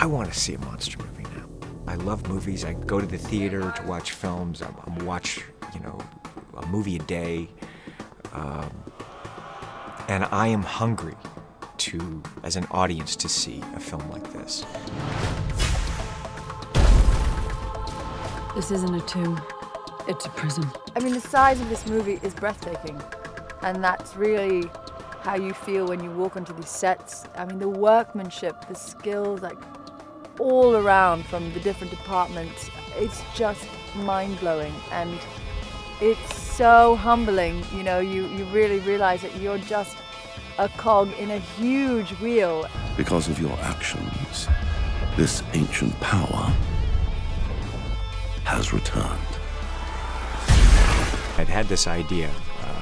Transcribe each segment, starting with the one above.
I want to see a monster movie now. I love movies. I go to the theater to watch films. I watch, you know, a movie a day. And I am hungry to, as an audience, to see a film like this. This isn't a tomb, it's a prison. I mean, the size of this movie is breathtaking. And that's really how you feel when you walk onto these sets. I mean, the workmanship, the skills, like all around from the different departments, it's just mind-blowing. And it's so humbling, you know, you really realize that you're just a cog in a huge wheel. Because of your actions, this ancient power has returned. I'd had this idea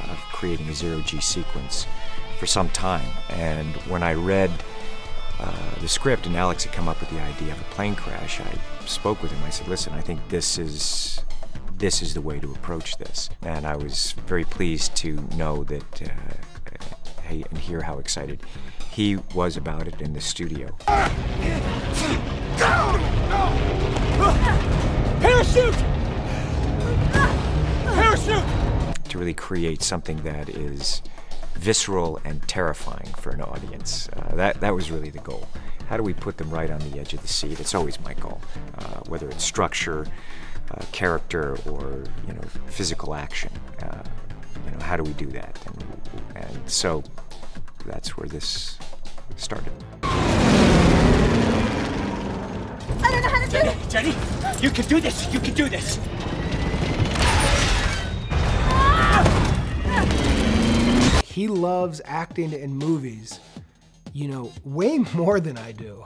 of creating a zero-G sequence for some time, and when I read the script and Alex had come up with the idea of a plane crash, I spoke with him. I said, listen, I think this is the way to approach this. And I was very pleased to know that, and hear how excited he was about it in the studio. Parachute! Parachute! To really create something that is visceral and terrifying for an audience. That was really the goal. How do we put them right on the edge of the seat? It's always my goal, whether it's structure, character, or, you know, physical action. You know, how do we do that? And so that's where this started. I don't know how to do it! Jenny, you can do this! You can do this! He loves acting in movies, you know, way more than I do.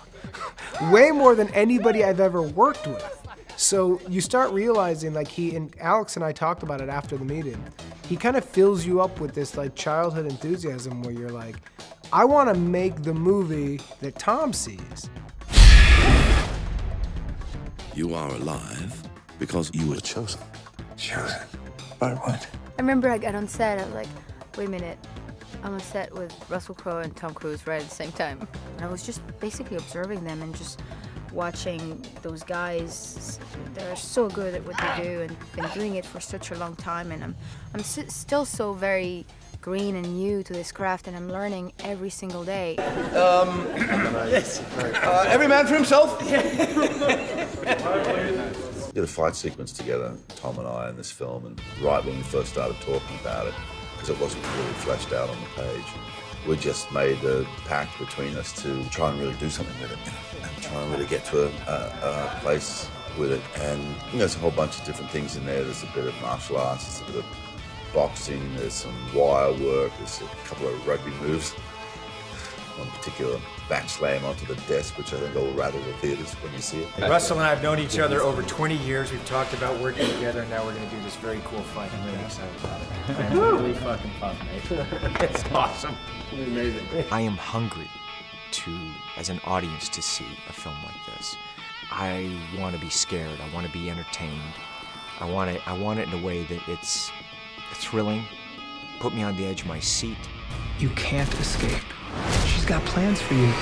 Way more than anybody I've ever worked with. So you start realizing, like, Alex and I talked about it after the meeting, he kind of fills you up with this like childhood enthusiasm where you're like, I want to make the movie that Tom sees. You are alive because you were chosen. Chosen? By what? I remember I got on set, I was like, wait a minute, I'm on set with Russell Crowe and Tom Cruise right at the same time. And I was just basically observing them and just watching those guys. They're so good at what they do and been doing it for such a long time, and I'm still so very green and new to this craft, and I'm learning every single day. Yes. Every man for himself. We did a fight sequence together, Tom and I, in this film, and right when we first started talking about it, because it wasn't really fleshed out on the page, we just made a pact between us to try and really do something with it, and try and really get to a place with it. And you know, there's a whole bunch of different things in there. There's a bit of martial arts, there's a bit of boxing, there's some wire work, there's a couple of rugby moves. One particular back slam onto the desk, which I think will rattle the theaters when you see it. Russell and I have known each other over 20 years. We've talked about working together, and now we're going to do this very cool fight. I'm really excited about it. I'm really fucking pumped, mate. It's awesome. It's amazing. I am hungry to, as an audience, to see a film like this. I want to be scared. I want to be entertained. I want it in a way that it's thrilling, put me on the edge of my seat. You can't escape. She's got plans for you.